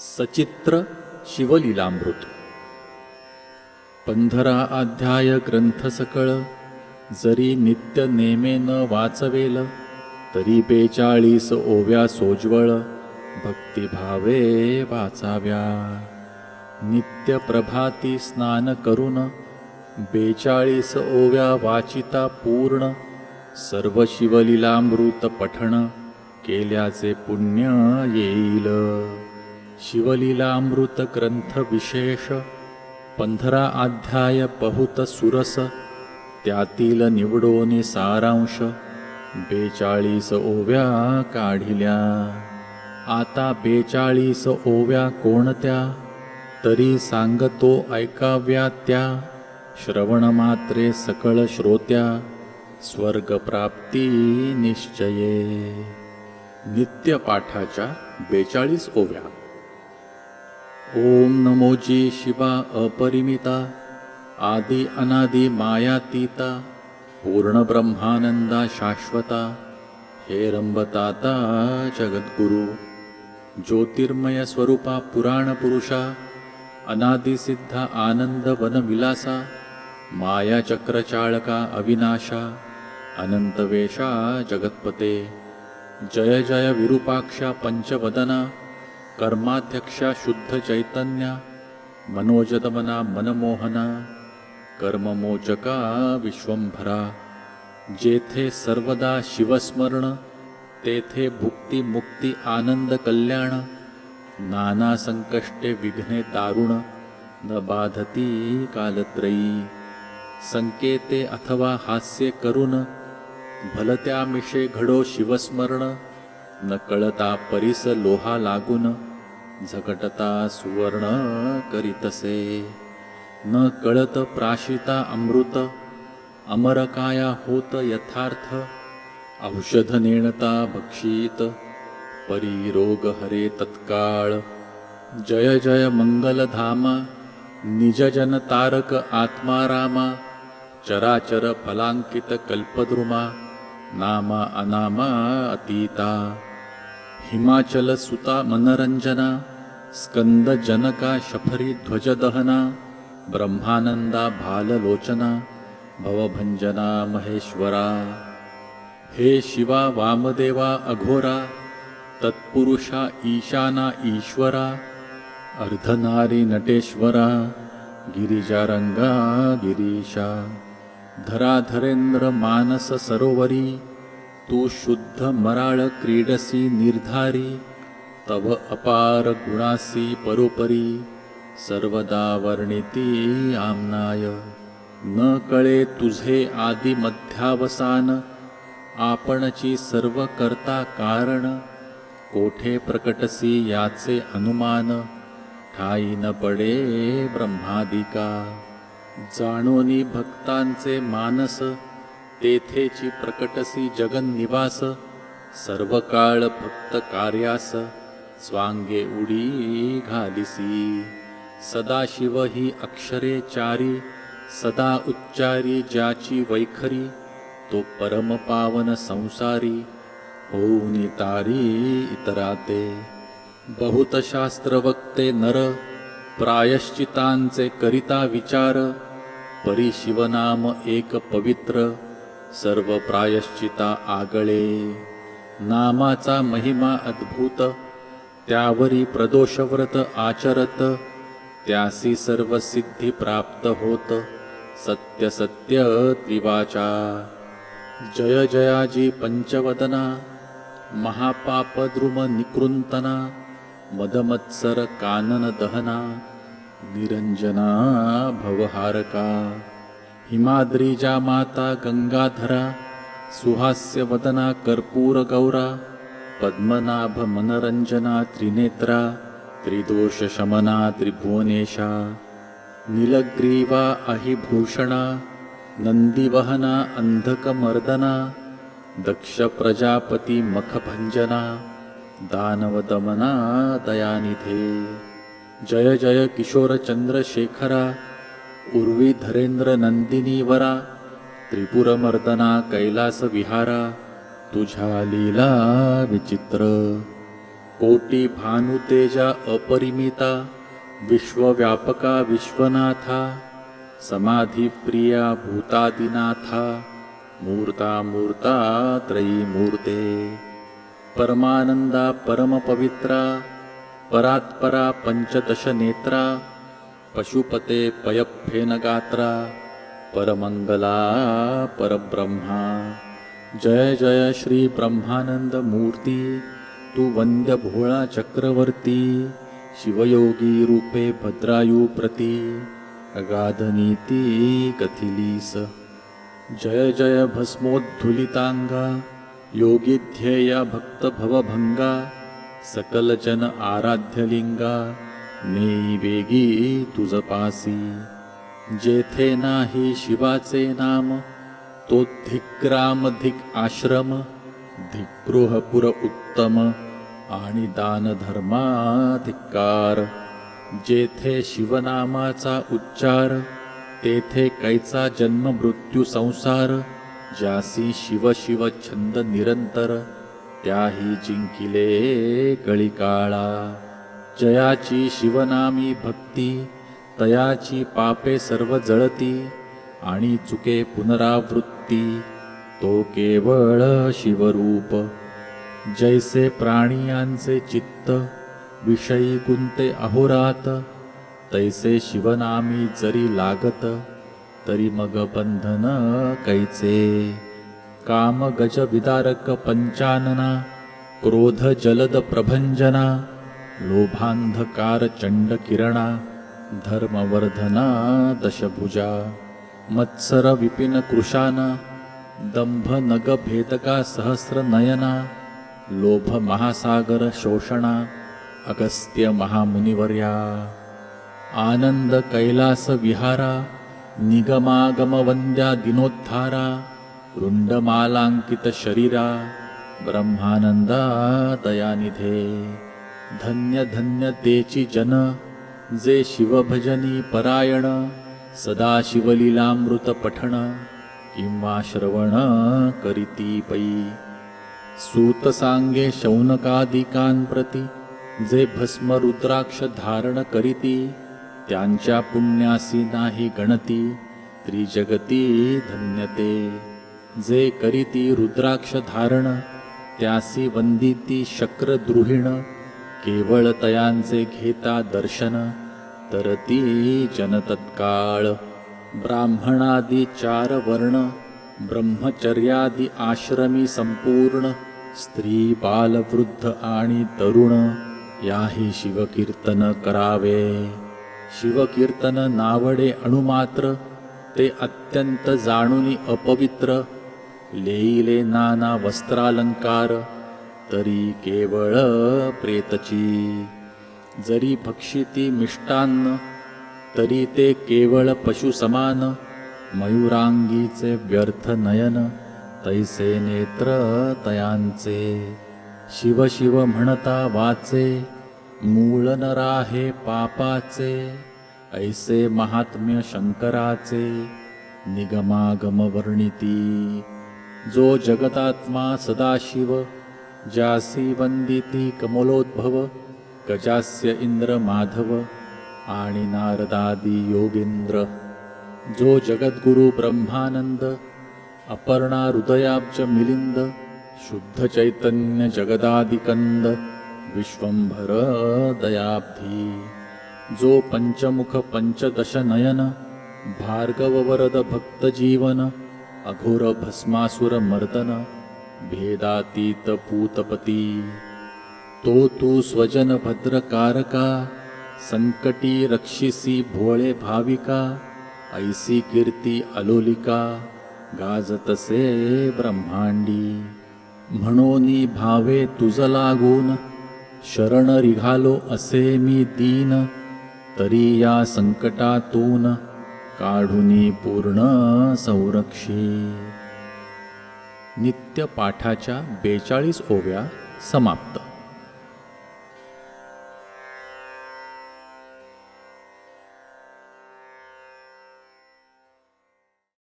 सचित्र शिवलीलामृत 15 अध्याय ग्रंथ सकळ जरी नित्य नेमे न वाचवेल तरी 42 ओव्या सोज्वळ भक्तिभावे वाचाव्या। नित्य प्रभाती स्नान करून 42 ओव्या वाचिता पूर्ण सर्व शिवलीलामृत पठण केल्याचे पुण्य येईल। शिवलीलामृत ग्रंथ विशेष 15 अध्याय बहुत सुरस त्यातील निवडोनी सारांश 42 ओव्या काढिल्या। आता 42 ओव्या कोणत्या तरी सांगतो ऐकाव्या त्या श्रवण मात्रे सकळ श्रोत्या स्वर्ग प्राप्ती निश्चये। नित्य पाठाच्या 42 ओव्या। ओम नमोजी शिवा अपरिमिता आदि अनादि मायातीता पूर्ण ब्रह्मानंदा शाश्वता हे रंबताता जगद्गुरु ज्योतिर्मय स्वरूपा पुराण पुरुषा अनादि सिद्धा आनंद वन विलासा माया चक्र चाळका अविनाशा अनंत वेशा जगत्पते जय जय विरूपाक्षा पंचवदना कर्माध्यक्षा शुद्ध चैतन्या मनोजदमना मनमोहना कर्ममोचका विश्वंभरा जेथे सर्वदा शिवस्मरण तेथे भुक्ती मुक्ती आनंद कल्याण नाना संकष्टे विघ्ने दारुण न बाधती कालत्रयी संकेते अथवा हास्य करून भलत्यामिषे घडो शिवस्मरण न कळता परिस लोहा लागून झगटता सुवर्ण करीतसे न कळत प्राशिता अमृत अमरकाया होत यथार्थ औषध नेणता भक्षीत परी रोग हरे तत्काळ जय जय मंगलधामा निजजन तारक आत्मारामा चराचर फलांकित कल्पद्रुमा नामा अनामा अतीता हिमाचल सुता मनरंजना स्कंद जनका शफरी ध्वजदहना ब्रह्मानंदा भाललोचना भवभंजना महेश्वरा हे शिवा वामदेवा अघोरा तत्पुरुषा ईशाना ईश्वरा अर्धनारी नटेश्वरा गिरिजारंगा गिरीशा धराधरेंद्र मानस सरोवरी तू शुद्ध मराळ क्रीडसी निर्धारी तव अपार गुणासी परोपरी सर्वदा वर्णिती आमनाय न कळे तुझे आदि मध्यावसान आपणची सर्व करता कारण कोठे प्रकटसी याचे अनुमान ठाई न पडे ब्रह्मादिका जाणोनी भक्तांचे मानस तेथेची प्रकटसी जगन्निवास सर्व काळ भक्त कार्यास स्वांगे उडी घालिसी सदाशिव ही अक्षरे चारी सदा उच्चारी ज्याची वैखरी तो परम पावन संसारी होऊनी तारी इतराते बहुत शास्त्र वक्ते नर प्रायश्चितांचे करिता विचार परी शिवनाम एक पवित्र सर्व प्रायश्चिता आगळे नामाचा महिमा अद्भुत त्यावरी प्रदोषव्रत आचरत त्यासी सर्व सिद्धी प्राप्त होत सत्य सत्य त्रिवाचा जय जयाजी पंचवदना महापापद्रुम निकृंतना मदमत्सर कानन दहना निरंजना भवहारका हिमाद्रीजा माता गंगाधरा सुहास्य वदना कर्पूर गौरा पद्मनाभ मनरंजना त्रिनेत्रा त्रिदोष शमना त्रिभुवनेशा नीलग्रीवा अहिभूषणा नंदीवहना अंधकमर्दना दक्ष प्रजापती मखभंजना दानवदमना दयानिधे जय जय किशोर चंद्रशेखरा उर्वी धरेंद्र नंदिनीवरा त्रिपुरमर्दना कैलास विहारा तुझ्या लीला विचित्र कोटी भानुतेजा अपरिमिता विश्वव्यापका विश्वनाथा समाधिप्रिया भूतादिनाथा मूर्ता मूर्ता त्रयीमूर्ते परमानंदा परमपवित्रा परात्परा पंचदश नेत्रा पशुपते पयफेनगात्रा परमंगला परब्रह्मा जय जय श्री ब्रह्मानंद मूर्ती तू वंद्य भोळा चक्रवर्ती शिवयोगी रूपे भद्रायू प्रती अगाध नीती कथिलीस जय जय भस्मोद्धुलितांगा योगी ध्येया भक्त भवभंगा सकल जन आराध्यलिंगा नेई वेगी तुझ पासी जेथे नाही शिवाचे नाम तो धिक्राम धिक आश्रम धिक्गृहपुर उत्तम आणि दान धर्माधिकार जेथे शिवनामाचा उच्चार तेथे कैचा जन्म मृत्यू संसार ज्यासी शिव शिव छंद निरंतर त्याही जिंकिले कळिकाळा जयाची शिवनामी भक्ती तयाची पापे सर्व जळती आणि चुके पुनरावृत्ती तो केवळ शिवरूप जैसे प्राणियांचे चित्त विषयी गुंते अहोरात तैसे शिवनामी जरी लागत तरी मग बंधन कैचे काम गज विदारक पंचानना क्रोध जलद प्रभंजना लोभांधकार चंड किरणा धर्मवर्धना दशभुजा मत्सर विपिन कृशाना दंभ नग भेदका सहस्र नयना लोभ महासागर शोषणा अगस्त्य महामुनिवर्या आनंद कैलास विहारा निगमागम वंद्या दिनोद्धारा रुंडमालांकित शरीरा ब्रह्मानंदा दयानिधे धन्य धन्य तेची जन जे शिवभजनी परायण सदा शिवलीलामृत पठण किंवा श्रवण करीती पै सूत सांगे शौनकादिकांप्रती जे भस्म रुद्राक्ष धारण करीती त्यांच्या पुण्यासी नाही गणती त्रिजगती धन्यते जे करीती रुद्राक्ष धारण त्यासी वंदिती शक्र द्रुहिण केवळ तयांचे घेता दर्शन तरती जन तत्काळ ब्राह्मणादी 4 वर्ण ब्रह्मचर्यादी आश्रमी संपूर्ण स्त्री बाल वृद्ध आणि तरुण याही शिवकीर्तन करावे शिवकीर्तन नावडे अणुमात्र ते अत्यंत जाणुनी अपवित्र लेईले नाना वस्त्रालंकार तरी केवळ प्रेतची जरी भक्षिती मिष्टान्न तरी ते केवळ पशु समान मयूरांगीचे व्यर्थ नयन तैसे नेत्र तयांचे शिव शिव म्हणता वाचे मूळ नराहे पापाचे ऐसे महात्म्य शंकराचे निगमागम वर्णिती जो जगतात्मा सदाशिव ज्यासी वंदिती कमलोद्भव गजास्य इंद्र माधव आणि नारदादी योगेंद्र जो जगद्गुरु ब्रह्मानंद अपर्णा हृदयाब्ज मिलिंद शुद्ध चैतन्य जगदादिकंद विश्वंभर दयाब्धी जो पंचमुख पंचदश नयन भार्गव वरद भक्त जीवन अघोर भस्मासुर मर्दन भेदातीत पूतपती तो तू स्वजन भद्रकारका संकटी रक्षिसी भोळे भाविका ऐसी कीर्ती अलोलिका गाजतसे ब्रह्मांडी म्हणोनी भावे तुझ लागून शरण रिघालो असे मी दीन तरी या संकटातून काढुनी पूर्ण संरक्षी नित्य पाठाच्या 42 ओव्या समाप्त.